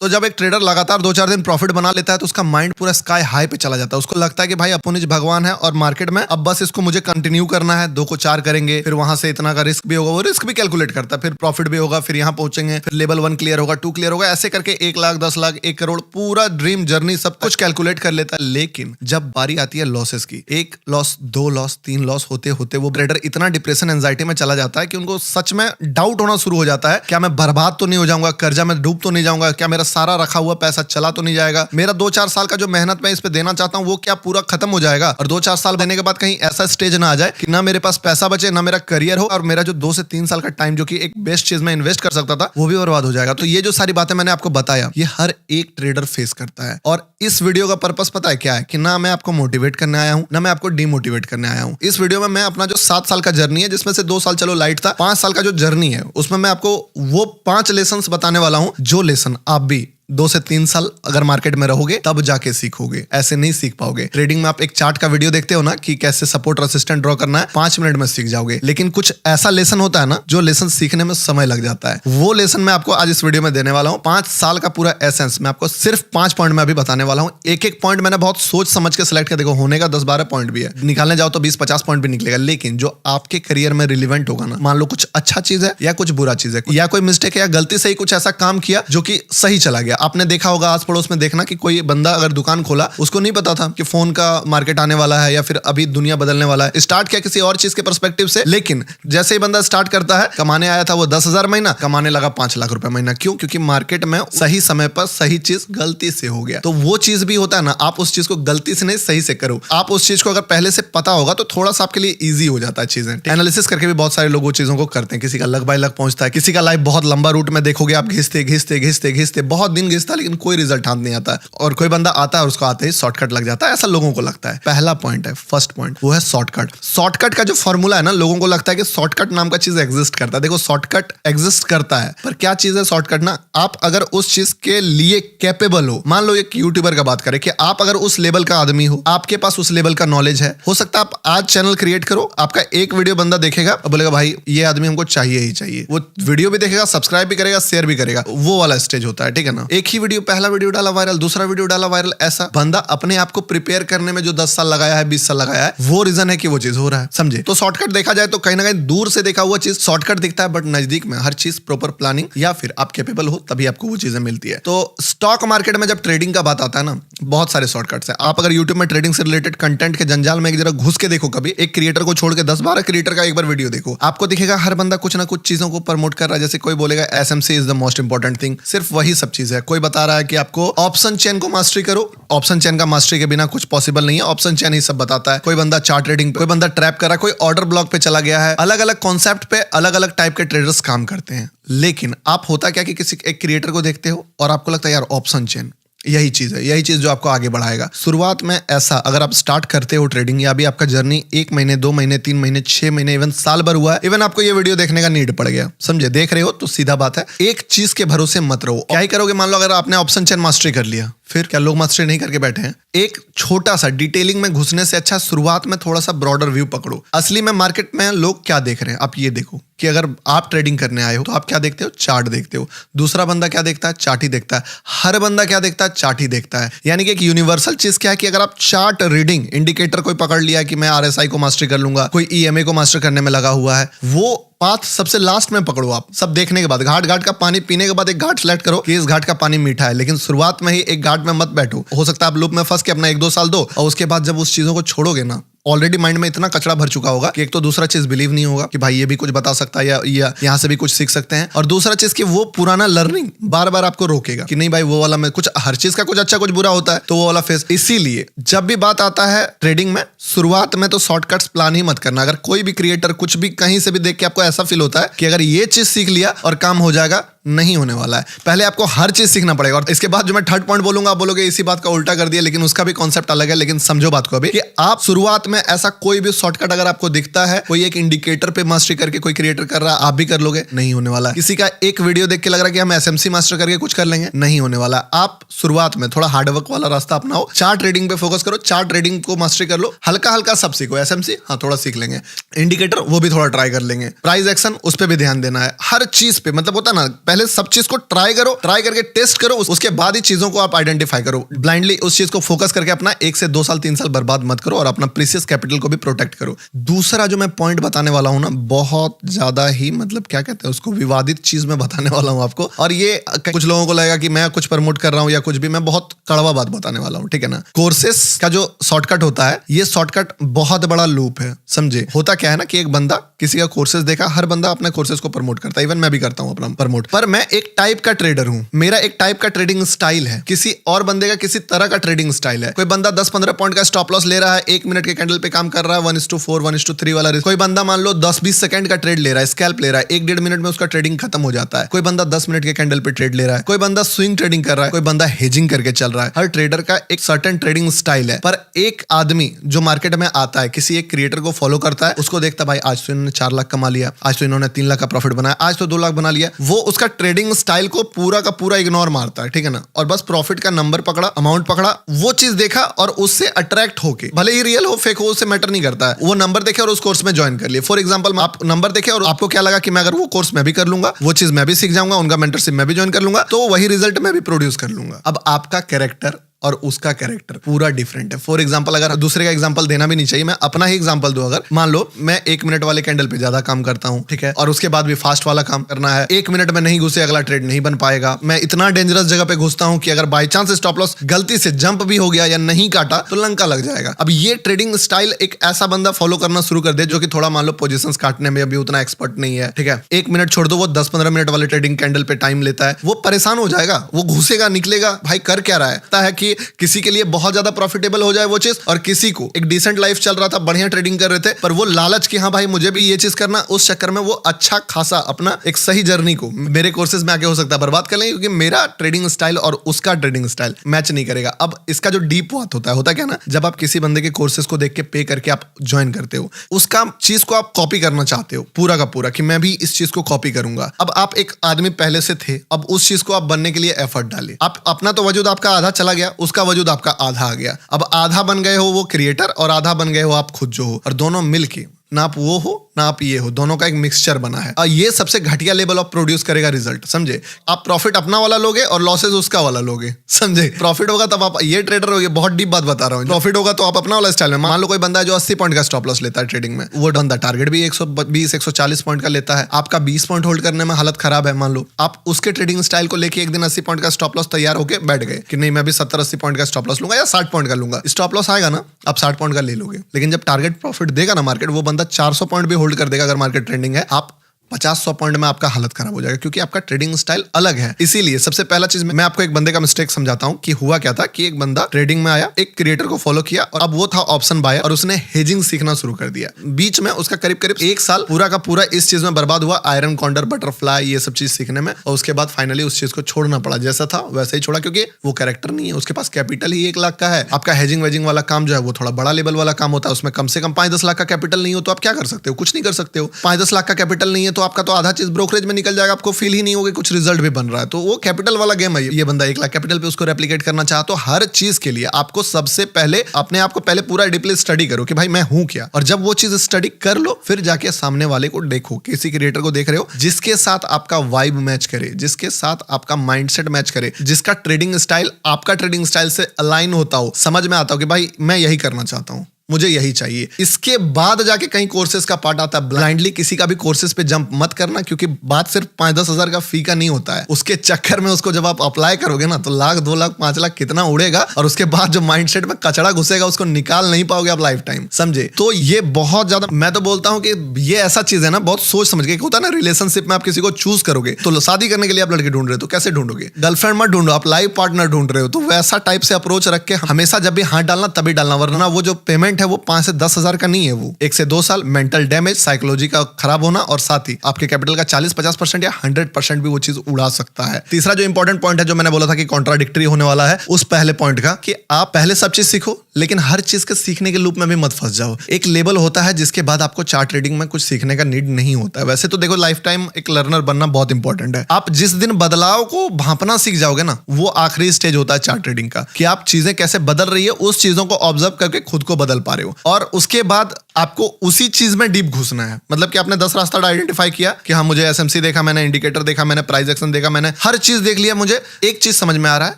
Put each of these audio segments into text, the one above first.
तो जब एक ट्रेडर लगातार 2-4 दिन प्रॉफिट बना लेता है तो उसका माइंड पूरा स्काई हाई पे चला जाता है। उसको लगता है कि भाई अपुनिज भगवान है और मार्केट में अब बस इसको मुझे कंटिन्यू करना है, 2 को 4 करेंगे, फिर वहां से इतना का रिस्क भी होगा, वो रिस्क भी कैलकुलेट करता है, फिर प्रॉफिट भी होगा, फिर यहाँ पहुंचेंगे, फिर लेवल 1 क्लियर होगा, 2 क्लियर होगा, ऐसे करके 1 लाख, 10 लाख, 1 करोड़ पूरा ड्रीम जर्नी सब कुछ कैलकुलेट कर लेता है। लेकिन जब बारी आती है लॉसेस की, 1 लॉस, 2 लॉस, 3 लॉस होते होते वो ट्रेडर इतना डिप्रेशन एंजाइटी में चला जाता है कि उनको सच में डाउट होना शुरू हो जाता है, क्या मैं बर्बाद तो नहीं हो जाऊंगा, कर्जा में डूब तो नहीं जाऊंगा, क्या मेरा सारा रखा हुआ पैसा चला तो नहीं जाएगा, मेरा 2-4 साल का जो मेहनत मैं इस पे देना चाहता हूं वो क्या पूरा खत्म हो जाएगा, और 2-4 साल देने के बाद कहीं ऐसा स्टेज ना आ जाए कि ना मेरे पास पैसा बचे, ना मेरा करियर हो, और मेरा जो 2 से 3 साल का टाइम जो कि एक बेस्ट चीज में इन्वेस्ट कर सकता था वो भी बर्बाद हो जाएगा। तो ये जो सारी बातें मैंने आपको बताया ये हर एक ट्रेडर फेस करता है। और इस वीडियो का पर्पस पता है क्या है? कि ना मैं आपको मोटिवेट करने आया हूं, ना मैं आपको डिमोटिवेट करने आया हूं। इस वीडियो में मैं अपना जो 7 साल का जर्नी है, जिसमें से 2 साल चलो लाइट था, 5 साल का जो जर्नी है उसमें मैं आपको वो 5 लेसन बताने वाला हूं जो लेसन आप भी 2 से 3 साल अगर मार्केट में रहोगे तब जाके सीखोगे, ऐसे नहीं सीख पाओगे। ट्रेडिंग में आप एक चार्ट का वीडियो देखते हो ना कि कैसे सपोर्ट रेसिस्टेंट ड्रॉ करना है, 5 मिनट में सीख जाओगे। लेकिन कुछ ऐसा लेसन होता है ना जो लेसन सीखने में समय लग जाता है, वो लेसन मैं आपको आज इस वीडियो में देने वाला हूं। 5 साल का पूरा एसेंस मैं आपको सिर्फ 5 पॉइंट में अभी बताने वाला हूं। एक पॉइंट मैंने बहुत सोच समझ के सिलेक्ट किया। देखो होने का 10-12 पॉइंट भी है, निकालने जाओ तो 20-50 पॉइंट भी निकलेगा, लेकिन जो आपके करियर में रिलेवेंट होगा ना, मान लो कुछ अच्छा चीज है या कुछ बुरा चीज है, या कोई मिस्टेक है या गलती से ही कुछ ऐसा काम किया जो कि सही चला गया। आपने देखा होगा आस पड़ोस में देखना कि कोई बंदा अगर दुकान खोला, उसको नहीं पता था कि फोन का मार्केट आने वाला है या फिर अभी दुनिया बदलने वाला है। स्टार्ट किया किसी और चीज के पर्सपेक्टिव से, लेकिन जैसे ही बंदा स्टार्ट करता है, कमाने आया था वो 10,000 महीना, कमाने लगा 5 लाख रुपए महीना। क्यों? क्योंकि मार्केट में सही समय पर सही चीज गलती से हो गया। तो वो चीज भी होता है ना, आप उस चीज को गलती से नहीं सही से करो। आप उस चीज को अगर पहले से पता होगा तो थोड़ा सा आपके लिए ईजी हो जाता है चीजें। एनालिसिस करके भी बहुत सारे लोग वो चीजों को करते हैं। किसी का लक बाय लक पहुंचता है, किसी का लाइफ बहुत लंबा रूट में देखोगे आप, घिसते घिसते घिसते घिसते बहुत दिन घिसता, लेकिन कोई रिजल्ट हाथ नहीं आता। और कोई बंदा आता है और उसको आते ही शॉर्टकट लग जाता है, ऐसा लोगों को लगता है। पहला पॉइंट है, फर्स्ट पॉइंट, वो है शॉर्टकट। शॉर्टकट का जो फॉर्मूला है ना, लोगों को लगता है कि शॉर्टकट नाम का चीज एग्जिस्ट करता है। देखो शॉर्टकट एग्जिस्ट करता है, पर क्या चीज है शॉर्टकट ना? आप अगर उस चीज के लिए कैपेबल हो, मान लो एक यूट्यूबर का बात करें कि आप अगर उस लेवल का आदमी हो, आपके पास उस लेवल का नॉलेज है, हो सकता है आप आज चैनल क्रिएट करो, आपका एक वीडियो बंदा देखेगा और बोलेगा भाई ये आदमी हमको चाहिए ही चाहिए। वो वीडियो भी देखेगा, सब्सक्राइब भी करेगा, शेयर भी करेगा। वो वाला स्टेज होता है, ठीक है ना? एक ही वीडियो, पहला वीडियो डाला वायरल, दूसरा वीडियो डाला वायरल, ऐसा बंदा अपने आप को प्रिपेयर करने में जो 10 साल लगाया है, 20 साल लगाया है, वो रीजन है कि वो चीज हो रहा है। समझे? तो शॉर्टकट देखा जाए तो कहीं ना कहीं दूर से देखा हुआ चीज शॉर्टकट दिखता है, बट नजदीक में हर चीज प्रॉपर प्लानिंग या फिर आप कैपेबल हो तभी आपको वो चीजें मिलती है। तो स्टॉक मार्केट में जब ट्रेडिंग का बात आता है ना, बहुत सारे शॉर्टकट्स हैं। आप अगर यूट्यूब में ट्रेडिंग से रिलेटेड कंटेंट के जंजाल में एक जरा घुस के देखो, कभी एक क्रिएटर को छोड़ के 10-12 क्रिएटर का एक बार वीडियो देखो, आपको दिखेगा हर बंदा कुछ ना कुछ चीजों को प्रमोट कर रहा है। जैसे कोई बोलेगा SMC is the most important thing, सिर्फ वही सब चीज है। कोई बता रहा है कि आपको ऑप्शन चेन को मास्टरी करो, ऑप्शन चेन का मास्टरी के बिना कुछ पॉसिबल नहीं है, ऑप्शन चेन ही सब बताता है। कोई बंदा चार्ट ट्रेडिंग, कोई बंदा ट्रैप कर रहा है, कोई ऑर्डर ब्लॉक पे चला गया है। अलग अलग कॉन्सेप्ट पे अलग अलग टाइप के ट्रेडर्स काम करते हैं। लेकिन आप होता क्या कि किसी एक क्रिएटर को देखते हो और आपको लगता है यार ऑप्शन चेन यही चीज है, यही चीज जो आपको आगे बढ़ाएगा। शुरुआत में ऐसा अगर आप स्टार्ट करते हो ट्रेडिंग, या अभी आपका जर्नी 1 महीने, 2 महीने, 3 महीने, 6 महीने, इवन साल भर हुआ है, इवन आपको ये वीडियो देखने का नीड पड़ गया, समझे? देख रहे हो तो सीधा बात है, एक चीज के भरोसे मत रहो। क्या ही करोगे? मान लो अगर आपने ऑप्शन चेन मास्टरी कर लिया, फिर क्या लोग मास्टरी नहीं करके बैठे हैं? एक छोटा सा डिटेलिंग में घुसने से अच्छा शुरुआत में थोड़ा सा ब्रॉडर व्यू पकड़ो। असली में मार्केट में लोग क्या देख रहे हैं आप ये देखो, कि अगर आप ट्रेडिंग करने आए हो तो आप क्या देखते हो? चार्ट देखते हो। दूसरा बंदा क्या देखता है? चार्ट ही देखता है। हर बंदा क्या देखता है? चार्ट ही देखता है। यानी कि एक यूनिवर्सल चीज क्या है कि अगर आप चार्ट रीडिंग इंडिकेटर कोई पकड़ लिया कि मैं आरएसआई को मास्टरी कर लूंगा, कोई ईएमए को मास्टर करने में लगा हुआ है, वो पाथ सबसे लास्ट में पकड़ो। आप सब देखने के बाद, घाट घाट का पानी पीने के बाद एक घाट सेलेक्ट करो कि इस घाट का पानी मीठा है, लेकिन शुरुआत में ही एक घाट में मत बैठो। हो सकता है आप लूप में फंस के अपना 1-2 साल दो, और उसके बाद जब उस चीजों को छोड़ोगे ना, ऑलरेडी माइंड में इतना कचरा भर चुका होगा कि एक तो दूसरा चीज बिलीव नहीं होगा कि भाई ये भी कुछ बता सकता है या यहाँ से भी कुछ सीख सकते हैं, और दूसरा चीज कि वो पुराना लर्निंग बार बार आपको रोकेगा कि नहीं भाई वो वाला में कुछ, हर चीज का कुछ अच्छा कुछ बुरा होता है, तो वो वाला फेस। इसीलिए जब भी बात आता है ट्रेडिंग में, शुरुआत में तो शॉर्टकट्स प्लान ही मत करना। अगर कोई भी क्रिएटर कुछ भी कहीं से भी देख के आपको ऐसा फील होता है कि अगर ये चीज सीख लिया और काम हो जाएगा, नहीं होने वाला है। पहले आपको हर चीज सीखना पड़ेगा। और इसके बाद जो मैं थर्ड पॉइंट बोलूंगा, आप बोलोगे इसी बात का उल्टा कर दिया, लेकिन उसका भी कॉन्सेप्ट अलग है। लेकिन समझो बात को अभी कि आप शुरुआत में ऐसा कोई भी शॉर्टकट अगर आपको दिखता है, कोई एक इंडिकेटर पे मास्टरी करके कोई क्रिएटर कर रहा है, आप भी कर लोगे, नहीं होने वाला। किसी का एक वीडियो देख के लग रहा है कि हम एसएमसी मास्टर करके कुछ कर लेंगे, नहीं होने वाला। आप शुरुआत में थोड़ा हार्डवर्क वाला रास्ता अपनाओ, चार्ट ट्रेडिंग पे फोकस करो, चार्ट ट्रेडिंग को मास्टरी कर लो, हल्का हल्का सब सीखो। एसएमसी हाँ थोड़ा सीख लेंगे, इंडिकेटर वो भी थोड़ा ट्राई कर लेंगे, प्राइस एक्शन उस पर भी ध्यान देना है। हर चीज पे मतलब होता है ना, पहले सब चीज को ट्राई करो, ट्राई करके टेस्ट करो, उसके बाद ही चीजों को आप आइडेंटिफाई करो। ब्लाइंडली उस चीज को फोकस करके अपना 1 से 2 साल 3 साल बर्बाद मत करो और अपना प्रीशियस कैपिटल को भी प्रोटेक्ट करो। दूसरा जो मैं पॉइंट बताने वाला हूं ना, बहुत ज्यादा ही मतलब क्या कहते हैं उसको, विवादित चीज मैं बताने वाला हूं आपको, और ये कुछ लोगों को लगेगा कि मैं कुछ प्रमोट कर रहा हूं या कुछ भी, मैं बहुत कड़वा बात बताने वाला हूं, ठीक है ना। कोर्सेस का जो शॉर्टकट होता है, ये शॉर्टकट बहुत बड़ा लूप है, समझे। होता क्या है ना कि एक बंदा किसी का कोर्सेज देखा, हर बंदा अपने कोर्सेज को प्रमोट करता है, इवन मैं भी करता हूं अपना प्रमोट, पर मैं एक टाइप का ट्रेडर हूं, मेरा एक टाइप का ट्रेडिंग स्टाइल है, किसी और बंदे का किसी तरह का ट्रेडिंग स्टाइल है। कोई बंदा 10-15 पॉइंट का स्टॉप लॉस ले रहा है, 1 मिनट के कैंडल पे काम कर रहा है, 1:4 1:3 वाला रिस्क। कोई बंदा मान लो 10-20 सेकंड का ट्रेड ले रहा है, स्कैल्प ले रहा है, 1-1.5 मिनट में उसका ट्रेडिंग खत्म हो जाता है। कोई बंदा 10 मिनट के कैंडल पे ट्रेड ले रहा है, कोई बंदा स्विंग ट्रेडिंग कर रहा है, कोई बंदा हेजिंग करके चल रहा है। हर ट्रेडर का एक सर्टेन ट्रेडिंग स्टाइल है, पर एक आदमी जो मार्केट में आता है, किसी एक क्रिएटर को फॉलो करता है, उसको देखता है भाई आज तो इन्होंने 4 लाख कमा लिया, आज तो इन्होंने 3 लाख का प्रॉफिट बनाया, आज तो 2 लाख बना लिया, वो उसका ट्रेडिंग स्टाइल को पूरा का पूरा इग्नोर मारता है, ठीक है ना, और बस प्रॉफिट का नंबर पकड़ा, अमाउंट पकड़ा, वो चीज देखा और उससे अट्रैक्ट होके, भले ही रियल हो फेक हो, उससे मैटर नहीं करता है, वो नंबर देखे और उस कोर्स में ज्वाइन कर लिए। फॉर एग्जांपल आप नंबर देखे और आपको क्या लगा कि मैं अगर वो कोर्स मैं भी कर लूंगा, वो चीज मैं भी सीख जाऊंगा, उनका मेंटरशिप मैं भी ज्वाइन कर लूंगा, तो वही रिजल्ट मैं भी प्रोड्यूस कर लूंगा। अब आपका कैरेक्टर और उसका कैरेक्टर पूरा डिफरेंट है। फॉर एग्जांपल, अगर दूसरे का एग्जांपल देना भी नहीं चाहिए, मैं अपना ही एग्जांपल दूं, अगर मान लो मैं 1 मिनट वाले कैंडल पे ज्यादा काम करता हूं, ठीक है, और उसके बाद भी फास्ट वाला काम करना है, 1 मिनट में नहीं घुसे अगला ट्रेड नहीं बन पाएगा, मैं इतना डेंजरस जगह पे घुसता हूं कि अगर बाई चांस स्टॉप लॉस गलती से जंप भी हो गया या नहीं काटा तो लंका लग जाएगा। अब ये ट्रेडिंग स्टाइल एक ऐसा बंदा फॉलो करना शुरू कर दे जो कि थोड़ा मान लो पोजीशंस काटने में अभी उतना एक्सपर्ट नहीं है, ठीक है, 1 मिनट छोड़ दो, वो 10-15 मिनट वाले ट्रेडिंग कैंडल पे टाइम लेता है, वो परेशान हो जाएगा, वो घुसेगा निकलेगा, भाई कर क्या रहा है कि किसी के लिए बहुत ज्यादा प्रॉफिटेबल हो जाए वो चीज, और किसी को एक डिसेंट लाइफ चल रहा था, बढ़िया ट्रेडिंग कर रहे थे, पर वो लालच कि हाँ भाई मुझे भी ये चीज करना, उस चक्कर में वो अच्छा खासा अपना एक सही जर्नी को मेरे कोर्सेज में आके हो सकता है बर्बाद कर लेंगे, क्योंकि मेरा ट्रेडिंग स्टाइल और उसका ट्रेडिंग स्टाइल मैच नहीं करेगा। अब इसका जो डीप बात होता क्या ना, जब आप किसी बंदे के कोर्सेज को देख के पे करके आप ज्वाइन करते हो, उसका चीज को आप कॉपी करना चाहते हो पूरा का पूरा, कि मैं भी इस चीज को कॉपी करूंगा। अब आप एक आदमी पहले से थे, अब उस चीज को आप बनने के लिए एफर्ट डालिए। आप अपना तो वजूद आपका आधा चला गया, उसका वजूद आपका आधा आ गया। अब आधा बन गए हो वो क्रिएटर और आधा बन गए हो आप खुद जो हो, और दोनों मिलके ना आप वो हो ना आप ये हो, दोनों का एक मिक्सचर बना है, और ये सबसे घटिया लेवल ऑफ प्रोड्यूस करेगा रिजल्ट, समझे। आप प्रॉफिट अपना वाला लोगे और लॉसेज उसका वाला लोगे, समझे। प्रॉफिट होगा तब आप ये ट्रेडर होगे, बहुत डीप बात बता रहा हूँ, प्रॉफिट होगा तो आप अपना वाला स्टाइल में, मान लो कोई बंदा है जो 80 पॉइंट का स्टॉप लॉस लेता है ट्रेडिंग में, वो बंदा टारगेट भी 120-140 पॉइंट का लेता है, आपका 20 पॉइंट होल्ड करने में हालत खराब है, मान लो आप उसके ट्रेडिंग स्टाइल को लेके एक दिन 80 पॉइंट का स्टॉप लॉस तैयार होकर बैठ गए कि नहीं मैं भी 70-80 पॉइंट का स्टॉप लॉस लूंगा या 60 पॉइंट का लूंगा, स्टॉप लॉस आएगा ना, आप 60 पॉइंट का ले लोगे, लेकिन जब टारगेट प्रॉफिट देगा ना मार्केट, वो बंदा 400 पॉइंट भी होल्ड कर देगा अगर मार्केट ट्रेंडिंग है, आप 50-100 पॉइंट में आपका हालत खराब हो जाएगा, क्योंकि आपका ट्रेडिंग स्टाइल अलग है। इसीलिए सबसे पहला चीज मैं आपको एक बंदे का मिस्टेक समझाता हूं कि हुआ क्या था कि एक बंदा ट्रेडिंग में आया, एक क्रिएटर को फॉलो किया, और अब वो था ऑप्शन बायर, और उसने हेजिंग सीखना शुरू कर दिया। बीच में उसका करीब 1 साल पूरा का पूरा इस चीज में बर्बाद हुआ, आयरन कॉन्डर, बटरफ्लाई, ये सब चीज सीखने में, और उसके बाद फाइनली उस चीज को छोड़ना पड़ा, जैसा था वैसे ही छोड़ा, क्योंकि वो कैरेक्टर नहीं है, उसके पास कैपिटल ही 1 लाख का है। आपका हेजिंग वेजिंग वाला काम जो है वो थोड़ा बड़ा लेवल वाला काम होता है, उसमें कम से कम 5-10 लाख का कैपिटल नहीं हो तो आप क्या कर सकते हो, कुछ नहीं कर सकते हो। 5-10 लाख का कैपिटल नहीं है तो आपका तो आधा चीज ब्रोकरेज में निकल जाएगा, आपको फील ही नहीं होगा कुछ रिजल्ट भी बन रहा है, तो वो कैपिटल वाला गेम है। ये बंदा 1 लाख कैपिटल पे उसको रेप्लिकेट करना चाहा, तो हर चीज के लिए आपको सबसे पहले अपने आप को पहले पूरा डीपली स्टडी करो कि भाई मैं हूं क्या, और जब वो चीज स्टडी कर लो फिर जाके सामने वाले को देखो, किसी क्रिएटर को देख रहे हो जिसके साथ आपका वाइब मैच करे, जिसके साथ आपका माइंडसेट मैच करे, जिसका ट्रेडिंग स्टाइल आपका ट्रेडिंग स्टाइल से अलाइन होता हो, समझ में आता हो कि भाई मैं यही करना चाहता हूं, मुझे यही चाहिए। इसके बाद जाके कहीं कोर्सेज का पार्ट आता है। ब्लाइंडली किसी का भी कोर्सेज पे जंप मत करना, क्योंकि बात सिर्फ 5-10 हजार का फी का नहीं होता है, उसके चक्कर में उसको जब आप अप्लाई करोगे ना तो 1 लाख 2 लाख 5 लाख कितना उड़ेगा, और उसके बाद जो माइंडसेट में कचड़ा घुसेगा उसको निकाल नहीं पाओगे आप लाइफ टाइम, समझे। तो ये बहुत ज्यादा, मैं तो बोलता हूं कि ये ऐसा चीज है ना, बहुत सोच समझ के होता है ना। रिलेशनशिप में आप किसी को चूज करोगे तो शादी करने के लिए आप लड़के ढूंढ रहे हो तो कैसे ढूंढोगे, गर्लफ्रेंड मत ढूंढो, आप लाइफ पार्टनर ढूंढ रहे हो, तो वैसा टाइप से अप्रोच रख के हमेशा जब भी हाथ डालना तभी डालना, वरना वो जो पेमेंट है वो 5 से 10 हजार का नहीं है, वो 1 से 2 साल मेंटल डैमेज, साइकोलॉजी का खराब होना, और साथ ही आपके कैपिटल का 40-50% या 100% भी वो चीज उड़ा सकता है। तीसरा जो इंपॉर्टेंट पॉइंट है जो मैंने बोला था कि कॉन्ट्राडिक्टरी होने वाला है उस पहले पॉइंट का, कि आप पहले सब चीज सीखो, लेकिन हर चीज के सीखने के लूप में भी मत फंस जाओ। एक लेवल होता है जिसके बाद आपको चार्ट ट्रेडिंग में कुछ सीखने का नीड नहीं होता है। वैसे तो देखो लाइफ टाइम एक लर्नर बनना बहुत इंपॉर्टेंट है। आप जिस दिन बदलाव को भांपना सीख जाओगे ना, वो आखिरी स्टेज होता है चार्ट ट्रेडिंग का, कि आप चीजें कैसे बदल रही है उस चीजों को ऑब्जर्व करके खुद को बदल पा रहे हो। और उसके बाद आपको उसी चीज में डीप घुसना है। मतलब कि आपने 10 रास्ता आइडेंटिफाई किया कि हाँ मुझे एसएमसी देखा, मैंने इंडिकेटर देखा, मैंने प्राइस एक्शन देखा, मैंने हर चीज देख लिया, मुझे एक चीज समझ में आ रहा है,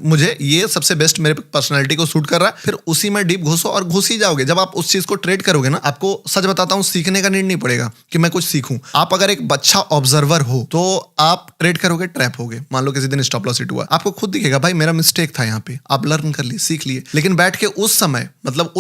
मुझे ये सबसे बेस्ट मेरे पर्सनालिटी को सूट कर रहा है, फिर उसी में डीप घुसो और घुस ही जाओगे। जब आप उस चीज को ट्रेड करोगे ना, आपको सच बताता हूँ सीखने का नीड नहीं पड़ेगा कि मैं कुछ सीखूं। आप अगर एक अच्छा ऑब्जर्वर हो तो आप ट्रेड करोगे, ट्रैप होगे। मान लो किसी दिन स्टॉप लॉस हिट हुआ, आपको खुद दिखेगा भाई मेरा मिस्टेक था, यहाँ पे आप लर्न कर लिए, सीख लिए। लेकिन बैठ के उस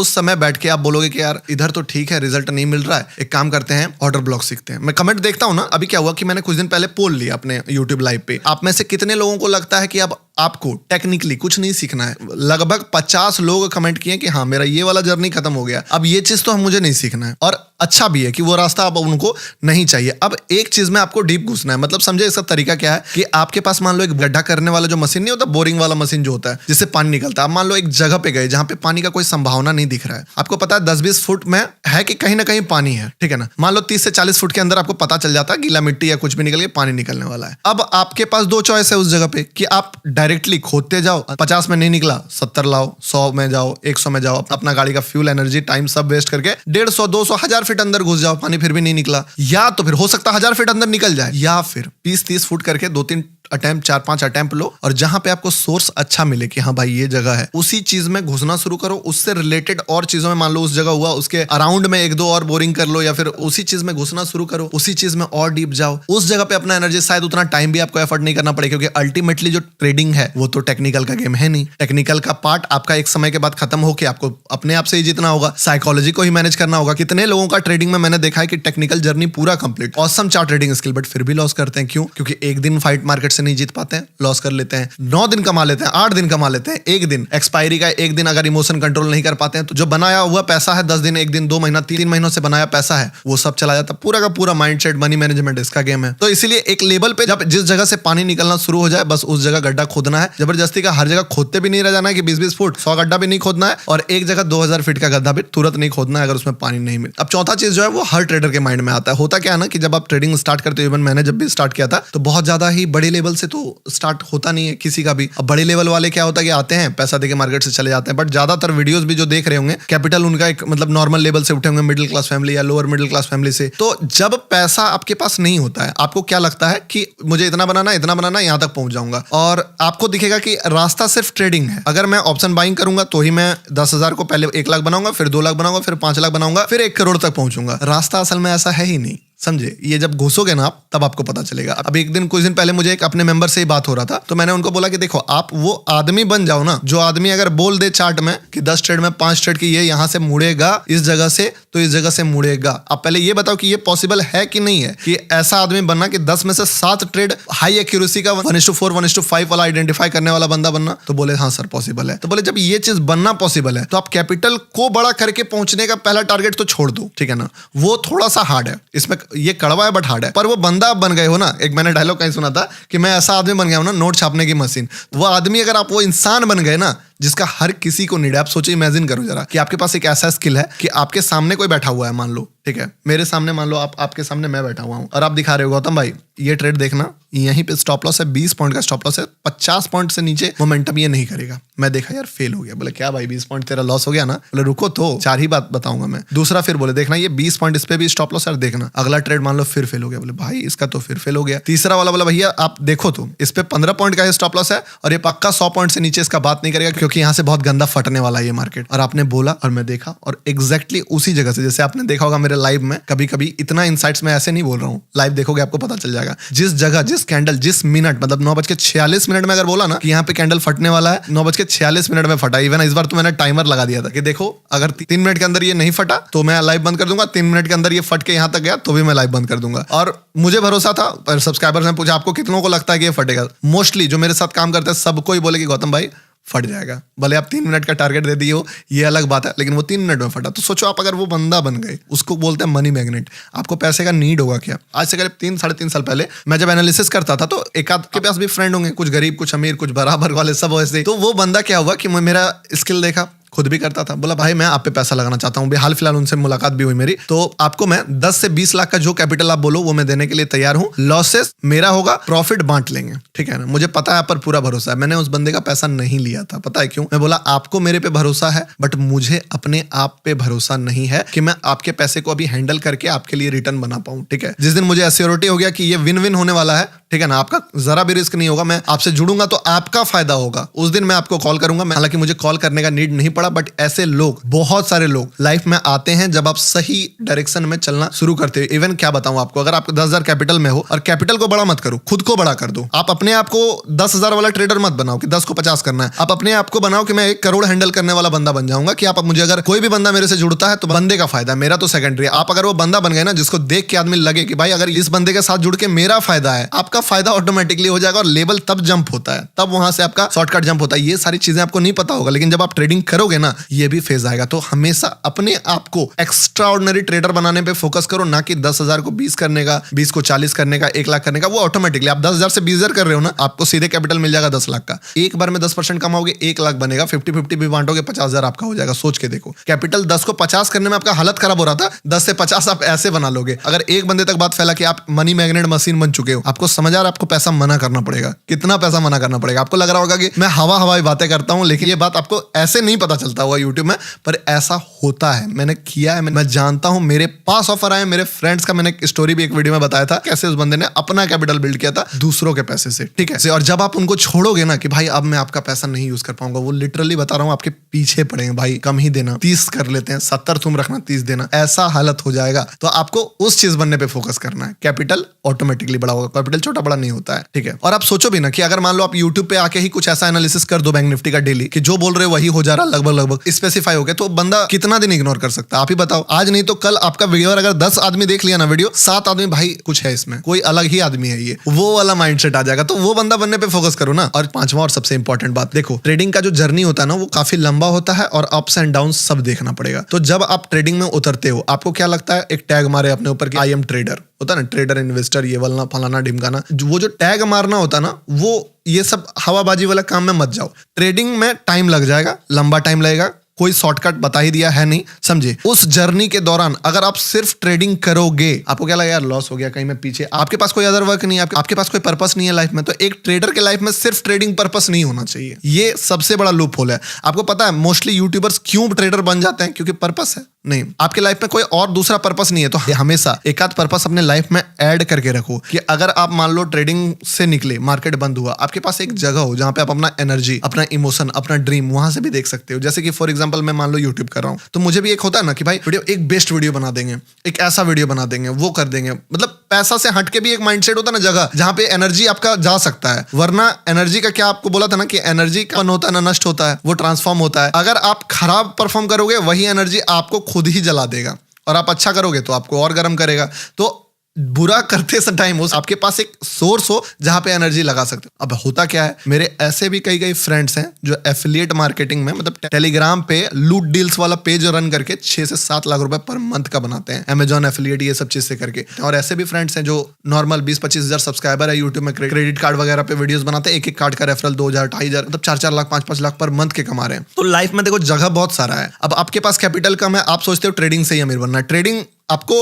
समय बैठ के आप बोलोगे कि यार इधर तो ठीक है, रिजल्ट नहीं मिल रहा है, एक काम करते हैं ऑर्डर ब्लॉक सीखते हैं। मैं कमेंट देखता हूं ना, अभी क्या हुआ कि मैंने कुछ दिन पहले पोल लिया अपने यूट्यूब लाइव पे, आप में से कितने लोगों को लगता है कि अब आपको टेक्निकली कुछ नहीं सीखना है? लगभग 50 लोग कमेंट किए कि हाँ मेरा ये वाला जर्नी खत्म हो गया, अब ये चीज तो मुझे नहीं सीखना है। और अच्छा भी है कि वो रास्ता अब उनको नहीं चाहिए। अब एक चीज में आपको डीप घुसना है। मतलब समझे इसका तरीका क्या है कि आपके पास मान लो एक गड्ढा करने वाला जो मशीन नहीं होता, बोरिंग वाला मशीन जो होता है जिससे पानी निकलता है। आप मान लो एक जगह पे गए जहां पे पानी का कोई संभावना नहीं दिख रहा है, आपको पता है 10-20 फुट में है कि कहीं ना कहीं पानी है, ठीक है ना। मान लो 30 से 40 फुट के अंदर आपको पता चल जाता है गीला मिट्टी या कुछ भी निकल के पानी निकलने वाला है। अब आपके पास 2 चॉइस है उस जगह पे कि आप डायरेक्टली खोदते जाओ, 50 में नहीं निकला 70 लाओ, 100 में जाओ, 100 में जाओ, अपना गाड़ी का फ्यूल, एनर्जी, टाइम सब वेस्ट करके 150, 200, 1000 फीट अंदर घुस जाओ, पानी फिर भी नहीं निकला। या तो फिर हो सकता है 1000 फीट अंदर निकल जाए, या फिर 20-30 फुट करके 2-3 अटेम्प्ट, 4-5 अटेम्प्ट लो, और जहां पे आपको सोर्स अच्छा मिले कि हाँ भाई ये जगह है, उसी चीज में घुसना शुरू करो। उससे रिलेटेड और चीजों में, मान लो उस जगह हुआ, उसके अराउंड में 1-2 और बोरिंग कर लो, या फिर उसी चीज में घुसना शुरू करो, उसी चीज में और डीप जाओ। उस जगह पे अपना एनर्जी, शायद उतना टाइम भी आपको एफर्ट नहीं करना पड़ेगा, क्योंकि अल्टीमेटली जो ट्रेडिंग है वो तो टेक्निकल का गेम है नहीं। टेक्निकल का पार्ट आपका एक समय के बाद खत्म होकर आपको अपने आप से ही जीतना होगा, साइकोलॉजी को ही मैनेज करना होगा। कितने लोगों का ट्रेडिंग में मैंने देखा है कि टेक्निकल जर्नी पूरा complete, awesome chart trading skill, but फिर भी लॉस करते हैं। क्यों? क्योंकि एक दिन फाइट मार्केट से नहीं जीत पाते हैं, लॉस कर लेते हैं। 9 दिन कमा लेते हैं, 8 दिन कमा लेते हैं, एक दिन एक्सपायरी का, एक दिन अगर इमोशन कंट्रोल नहीं कर पाते हैं तो जो बनाया हुआ पैसा है 10 दिन, 1 दिन, 2 महीना, 3 महीनों से बनाया पैसा है, वो सब चला जाता है। पूरा का पूरा माइंडसेट, मनी मैनेजमेंट इसका गेम है। तो इसीलिए एक लेवल पे जब जिस जगह से पानी निकलना शुरू हो जाए, बस उस जगह गड्ढा खोदना है। जबरदस्ती का हर जगह खोदते भी नहीं रह जाना है कि 20-20 फुट 100 गड्ढा भी नहीं खोदना है, और एक जगह 2000 फीट का गड्ढा भी तुरंत नहीं खोदना है अगर उसमें पानी नहीं मिले। अब चौथा चीज जो है वो हर ट्रेडर के माइंड में आता है। होता क्या है ना कि जब आप ट्रेडिंग स्टार्ट करते हो, इवन मैंने जब भी स्टार्ट किया था तो बहुत ज्यादा ही बड़े लेवल से तो स्टार्ट होता नहीं है किसी का भी। अब बड़े लेवल वाले क्या होता है कि आते हैं, पैसा देके मार्केट से चले जाते हैं, बट ज्यादातर वीडियोस भी जो देख रहे होंगे, कैपिटल उनका एक मतलब नॉर्मल लेवल से उठे होंगे, मिडिल क्लास फैमिली या लोअर मिडिल क्लास फैमिली से। तो जब पैसा आपके पास नहीं होता है, आपको क्या लगता है कि मुझे इतना बनाना, यहां तक पहुंच जाऊंगा, और आपको दिखेगा कि रास्ता सिर्फ ट्रेडिंग है। अगर मैं ऑप्शन बाइंग करूंगा तो ही मैं 10,000 को पहले 1 लाख बनाऊंगा, फिर 2 लाख बनाऊंगा, फिर 5 लाख बनाऊंगा, फिर 1 करोड़ तक पहुंचूंगा। रास्ता असल में ऐसा है ही नहीं, समझे। ये जब घुसोगे ना आप, तब आपको पता चलेगा। अब कुछ दिन पहले मुझे एक अपने मेंबर से ही बात हो रहा था, तो मैंने उनको बोला कि देखो आप वो आदमी बन जाओ ना, जो आदमी अगर बोल दे चार्ट में कि 10 ट्रेड में 5 ट्रेड की ये यहाँ से मुड़ेगा, इस जगह से तो इस जगह से मुड़ेगा। आप पहले ये बताओ कि ये पॉसिबल है कि नहीं है, कि ऐसा आदमी बनना कि 10 में से 7 ट्रेड हाई एक्यूरेसी का 1:4, 1:5 वाला आइडेंटिफाई करने वाला बंदा बनना। तो बोले हाँ सर पॉसिबल है। तो बोले जब ये चीज बनना पॉसिबल है तो आप कैपिटल को बड़ा करके पहुंचने का पहला टारगेट तो छोड़ दो, ठीक है ना। वो थोड़ा सा हार्ड है, इसमें ये कड़वा है बट हार्ड है, पर वो बंदा आप बन गए हो ना। एक मैंने डायलॉग कहीं सुना था कि मैं ऐसा आदमी बन गया हूं ना, नोट छापने की मशीन। वो आदमी अगर आप वो इंसान बन गए ना जिसका हर किसी को नीड है। आप सोचिए, इमेजिन करो जरा कि आपके पास एक ऐसा स्किल है कि आपके सामने कोई बैठा हुआ है, मान लो, ठीक है, मेरे सामने मान लो आपके सामने मैं बैठा हुआ हूं, और आप दिखा रहे हो गौतम भाई ये ट्रेड देखना, यहीं पे स्टॉप लॉस है, 20 पॉइंट का स्टॉप लॉस है, 50 पॉइंट से नीचे मोमेंटम ये नहीं करेगा। मैं देखा यार फेल हो गया। बोले क्या भाई 20 पॉइंट तेरा लॉस हो गया ना? बोले रुको तो 4 ही बात बताऊंगा मैं। दूसरा फिर बोले देखना ये 20 पॉइंट इस पे भी स्टॉप लॉस है, देखना अगला ट्रेड मान लो फिर फेल हो गया। बोले भाई इसका तो फिर फेल हो गया। तीसरा वाला बोला भैया आप देखो तो इस पे 15 पॉइंट का स्टॉप लॉस है, और ये पक्का 100 पॉइंट से नीचे इसका बात नहीं करेगा, क्योंकि यहाँ से बहुत गंदा फटने वाला है ये मार्केट। और आपने बोला और मैं देखा, और एग्जैक्टली उसी जगह से, जैसे आपने देखा होगा मेरे लाइव में, कभी कभी इतना इनसाइट्स में ऐसे नहीं बोल रहा हूँ, लाइव देखोगे आपको पता चल जाएगा। जिस जगह, जिस कैंडल, जिस मिनट, मतलब 9:46 में अगर बोला ना कि यहाँ पे कैंडल फटने वाला है, 9:46 में फटा। इवन इस बार तो मैंने टाइमर लगा दिया था कि देखो अगर 3 मिनट के अंदर ये नहीं फटा तो मैं लाइव बंद कर दूंगा, 3 मिनट के अंदर ये फट के यहाँ तक गया तो भी मैं लाइव बंद कर दूंगा। और मुझे भरोसा था, पर सब्सक्राइबर्स ने पूछा आपको कितनों को लगता है कि ये फटेगा। मोस्टली जो मेरे साथ काम करते हैं सबको ही बोले कि गौतम भाई फट जाएगा। भले आप 3 मिनट का टारगेट दे दिए हो, ये अलग बात है, लेकिन वो 3 मिनट में फटा। तो सोचो आप अगर वो बंदा बन गए, उसको बोलते हैं मनी मैग्नेट। आपको पैसे का नीड होगा क्या? आज से करीब 3-3.5 साल पहले मैं जब एनालिसिस करता था तो एक आध के पास भी फ्रेंड होंगे, कुछ गरीब, कुछ अमीर, कुछ बराबर वाले, सब वैसे। तो वो बंदा क्या हुआ कि मेरा स्किल देखा, खुद भी करता था। बोला भाई मैं आप पे पैसा लगाना चाहता हूँ, हाल फिलहाल उनसे मुलाकात भी हुई मेरी, तो आपको मैं 10 से 20 लाख का जो कैपिटल आप बोलो वो मैं देने के लिए तैयार हूँ, लॉसेस मेरा होगा, प्रॉफिट बांट लेंगे, ठीक है ना। मुझे पता है आप पर पूरा भरोसा है। मैंने उस बंदे का पैसा नहीं लिया था, पता है क्यों? मैं बोला आपको मेरे पे भरोसा है बट मुझे अपने आप पे भरोसा नहीं है कि मैं आपके पैसे को अभी हैंडल करके आपके लिए रिटर्न बना पाऊं, ठीक है। जिस दिन मुझे एश्योरिटी हो गया कि ये विन विन होने वाला है, ठीक है ना, आपका जरा भी रिस्क नहीं होगा, मैं आपसे जुड़ूंगा तो आपका फायदा होगा, उस दिन मैं आपको कॉल करूंगा। हालांकि मुझे कॉल करने का नीड नहीं पड़ा, बट ऐसे लोग, बहुत सारे लोग लाइफ में आते हैं जब आप सही डायरेक्शन में चलना शुरू करते हो। इवन क्या बताऊं आपको, अगर आप 10,000 कैपिटल में हो और कैपिटल को बड़ा मत करो, खुद को बड़ा कर दो। आप अपने आप को 10,000 वाला ट्रेडर मत बनाओ कि 10 को 50 करना है। आप अपने आप को बनाओ कि मैं 1 करोड़ हैंडल करने वाला बंदा बन जाऊंगा, कि आप मुझे, अगर कोई भी बंदा मेरे से जुड़ता है तो बंदे का फायदा, मेरा तो सेकेंडरी है। आप अगर वो बंदा बन गए ना जिसको देख के आदमी लगे कि भाई अगर इस बंदे के साथ जुड़ के मेरा फायदा है, आपका फायदा ऑटोमेटिकली हो जाएगा और लेवल तब जंप होता है, तब वहां से आपका शॉर्टकट जंप होता है। ये सारी चीजें आपको नहीं पता होगा, लेकिन जब आप ट्रेडिंग करोगे ना ये भी फेज आएगा। तो हमेशा अपने आप को एक्स्ट्रा ऑर्डिनरी ट्रेडर बनाने पे फोकस करो, ना कि 10,000 को 20 करने का, 20 को 40 करने का, 1 लाख करने का। वो ऑटोमेटिकली आप 10,000 से 20,000 कर रहे हो ना, आपको सीधे कैपिटल मिल जाएगा 10 लाख का। एक बार में 10% कमाओगे, 1 लाख बनेगा, 50-50 भी बांटोगे, 50,000 आपका हो जाएगा। सोच के देखो, कैपिटल 10 को 50 करने में आपका हालत खराब हो रहा था, 10 से 50 आप ऐसे बना लोगे। अगर एक बंदे तक बात फैला कि आप मनी मैग्नेट मशीन बन चुके हो, आपको समझ आ रहा है आपको पैसा मना करना पड़ेगा, कितना पैसा मना करना पड़ेगा। आपको लग रहा होगा कि मैं हवाई बातें करता हूं, लेकिन ये बात आपको ऐसे नहीं पता चलता होगा यूट्यूब में, पर ऐसा होता है। मैंने किया है, मैं जानता हूं। मेरे पास ऑफर आए मेरे फ्रेंड्स का, मैंने एक स्टोरी भी एक वीडियो में बताया था कैसे उस बंदे ने अपना कैपिटल बिल्ड किया था दूसरों के पैसे से, ठीक है। और जब आप उनको छोड़ोगे ना कि भाई अब मैं आपका पैसा नहीं यूज कर पाऊंगा, वो लिटरली बता रहा हूं आपके पीछे पड़ेंगे, भाई कम ही देना, 30 कर लेते हैं, 70 तुम रखना, 30 देना, ऐसा हालत हो जाएगा। तो आपको उस चीज बनने पे फोकस करना है, कैपिटल ऑटोमेटिकली बड़ा होगा। कैपिटल छोटा बड़ा नहीं होता है, ठीक है। और आप सोचो भी ना कि अगर मान लो आप यूट्यूब पे आके ही कुछ ऐसा एनालिसिस कर दो बैंक निफ्टी का डेली कि जो बोल रहे हो वही हो जा रहा है, लगभग स्पेसिफाई हो गया, तो बंदा कितना दिन इग्नोर कर सकता है? आप ही बताओ। आज नहीं तो कल आपका वीडियो अगर 10 आदमी देख लिया ना वीडियो, 7 आदमी भाई कुछ है इसमें, कोई अलग ही आदमी है, ये वो वाला माइंडसेट आ जाएगा। तो वो बंदा बनने पे फोकस करो ना। और पांचवा और सबसे इंपॉर्टेंट बात, देखो ट्रेडिंग का जो जर्नी होता है ना वो काफी लंबा होता है और अप्स एंड डाउन सब देखना पड़ेगा। तो जब आप ट्रेडिंग में उतरते हो, आपको क्या लगता है, एक टैग मारे अपने ऊपर कि आई एम ट्रेडर, होता ना, ट्रेडर, इन्वेस्टर, ये वाला फलाना ढिमकाना, वो जो टैग मारना होता ना, वो ये सब हवाबाजी वाला काम में मत जाओ। ट्रेडिंग में टाइम लग जाएगा, लंबा टाइम लगेगा, कोई शॉर्टकट बता ही दिया है नहीं, समझे। उस जर्नी के दौरान अगर आप सिर्फ ट्रेडिंग करोगे, आपको क्या लगेगा, यार लॉस हो गया, कहीं मैं पीछे, आपके पास कोई अदर वर्क नहीं है, आपके पास कोई पर्पस नहीं है लाइफ में। तो एक ट्रेडर के लाइफ में सिर्फ ट्रेडिंग पर्पस नहीं होना चाहिए, ये सबसे बड़ा लूप होल है। आपको पता है मोस्टली यूट्यूबर्स क्यों ट्रेडर बन जाते हैं? क्योंकि पर्पस है नहीं, आपके लाइफ में कोई और दूसरा पर्पस नहीं है। तो हमेशा एक आध पर्पस अपने लाइफ में ऐड करके रखो कि अगर आप मान लो ट्रेडिंग से निकले, मार्केट बंद हुआ, आपके पास एक जगह हो जहां पे आप अपना एनर्जी, अपना इमोशन, अपना ड्रीम वहां से भी देख सकते हो। जैसे कि फॉर एग्जांपल मैं मान लो यूट्यूब कर रहा हूं, तो मुझे भी एक होता है ना कि भाई वीडियो, एक बेस्ट वीडियो बना देंगे, एक ऐसा वीडियो बना देंगे, वो कर देंगे। मतलब पैसा से हटके भी एक माइंडसेट होता है ना, जगह जहां पे एनर्जी आपका जा सकता है। वरना एनर्जी का क्या आपको बोला था ना कि एनर्जी का होता है ना, नष्ट होता है, वो ट्रांसफॉर्म होता है। अगर आप खराब परफॉर्म करोगे, वही एनर्जी आपको खुद ही जला देगा, और आप अच्छा करोगे तो आपको और गर्म करेगा। तो बुरा करते टाइम हो आपके पास एक सोर्स हो जहां पे एनर्जी लगा सकते हो। अब होता क्या है, मेरे ऐसे भी कई फ्रेंड्स हैं जो एफिलिएट मार्केटिंग में, मतलब टेलीग्राम पे लूट डील्स वाला पेज रन करके 6 से 7 लाख रुपए पर मंथ का बनाते हैं, अमेजॉन एफिलिएट, ये सब चीज से करके। और ऐसे भी फ्रेंड्स हैं जो नॉर्मल 20-25 हजार सब्सक्राइबर है यूट्यूब में, क्रेडिट कार्ड वगैरह पे वीडियोस बनाते हैं, एक कार्ड का रेफरल 2,000, 2,500, मतलब 4-4 लाख, 5-5 लाख पर मंथ के कमा रहे हैं। तो लाइफ में देखो जगह बहुत सारा है। अब आपके पास कैपिटल कम है, आप सोचते हो ट्रेडिंग से ही अमीर बनना है। ट्रेडिंग आपको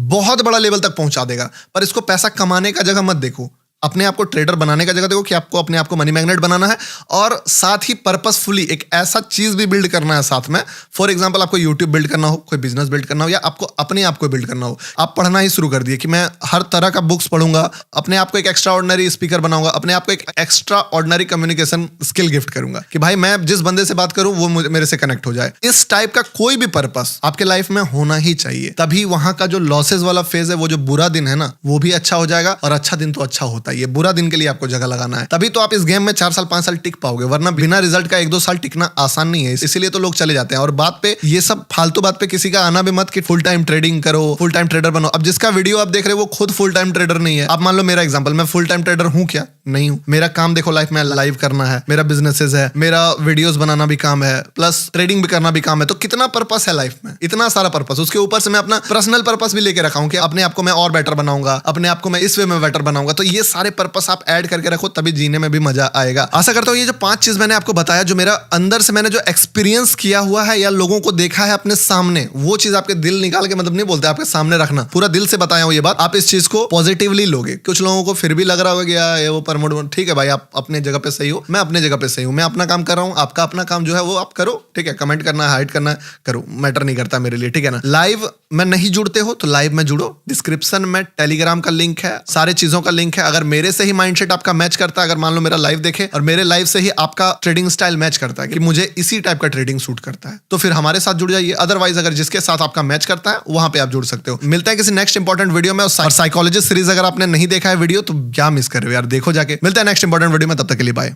बहुत बड़ा लेवल तक पहुंचा देगा, पर इसको पैसा कमाने का जगह मत देखो, अपने आप को ट्रेडर बनाने का जगह देखो कि आपको अपने आप को मनी मैग्नेट बनाना है, और साथ ही पर्पसफुली एक ऐसा चीज भी बिल्ड करना है साथ में। फॉर एग्जांपल आपको यूट्यूब बिल्ड करना हो, कोई बिजनेस बिल्ड करना हो, या आपको अपने आप को बिल्ड करना हो, आप पढ़ना ही शुरू कर दिए कि मैं हर तरह का बुक्स पढ़ूंगा, अपने आप को एक एक्स्ट्रा ऑर्डिनरी स्पीकर बनाऊंगा, अपने आप को एक extra ordinary communication skill gift करूंगा कि भाई मैं जिस बंदे से बात करूं वो मेरे से कनेक्ट हो जाए। इस टाइप का कोई भी पर्पस आपके लाइफ में होना ही चाहिए, तभी वहां का जो लॉसेज वाला फेज है, वो जो बुरा दिन है ना, वो भी अच्छा हो जाएगा। और अच्छा दिन तो अच्छा होता है, ये बुरा दिन के लिए आपको जगह लगाना है, तभी तो आप इस गेम में 4 साल 5 साल टिक पाओगे। वरना बिना रिजल्ट का 1-2 साल टिकना आसान नहीं है, इसीलिए तो लोग चले जाते हैं। और बात पे ये सब फालतू बात पे किसी का आना भी मत कि फुल टाइम ट्रेडिंग करो, फुल टाइम ट्रेडर बनो। अब जिसका वीडियो आप देख रहे हो वो खुद फुल टाइम ट्रेडर नहीं है। आप मान लो मेरा एग्जांपल, मैं फुल टाइम ट्रेडर हूं क्या? नहीं हूं। मेरा काम देखो लाइफ में लाइव करना है, मेरा बिजनेसेस है, मेरा वीडियोस बनाना भी काम है, प्लस ट्रेडिंग भी करना भी काम है। तो कितना पर्पस है लाइफ में, इतना सारा पर्पस। उसके ऊपर से मैं अपना पर्सनल पर्पस भी लेके रखा हूं कि अपने आप को मैं और बेटर बनाऊंगा, अपने आप को मैं इस वे में बेटर बनाऊंगा। तो ये सारे पर्पस आप ऐड करके रखो, तभी जीने में भी मजा आएगा। आशा करता हूँ ये जो 5 चीज मैंने आपको बताया, जो मेरा अंदर से मैंने जो एक्सपीरियंस किया हुआ है या लोगों को देखा है अपने सामने, वो चीज आपके दिल निकाल के मतलब नहीं बोलते, आपके सामने रखना, पूरा दिल से बताया हूँ ये बात। आप इस चीज को पॉजिटिवली लोगे। कुछ लोगों को फिर भी लग रहा होगा कि यार ये वो प्रमोट, ठीक है भाई, आप अपने जगह पे सही हो, मैं अपने जगह पे सही हूँ, मैं अपना काम कर रहा हूँ, आपका अपना काम जो है वो आप करो, ठीक है। कमेंट करना है, हाइड करना है, करो, मैटर नहीं करता मेरे लिए, ठीक है ना। लाइव में नहीं जुड़ते हो तो लाइव में जुड़ो, डिस्क्रिप्शन में टेलीग्राम का लिंक है, सारे चीजों का लिंक है। अगर मेरे से ही माइंडसेट आपका मैच करता है, अगर मान लो मेरा लाइव देखे और मेरे लाइव से ही आपका ट्रेडिंग स्टाइल मैच करता है कि मुझे इसी टाइप का ट्रेडिंग सूट करता है, तो फिर हमारे साथ जुड़ जाइए। अदरवाइज अगर जिसके साथ आपका मैच करता है वहां पे आप जुड़ सकते हो। मिलते हैं किसी नेक्स्ट इंपॉर्टेंट वीडियो में। और साइकोलॉजिस्ट सीरीज अगर आपने नहीं देखा है वीडियो तो क्या मिस कर रहे हो यार, देखो जाके। मिलते हैं नेक्स्ट इंपॉर्टेंट वीडियो में, तब तक के लिए बाय।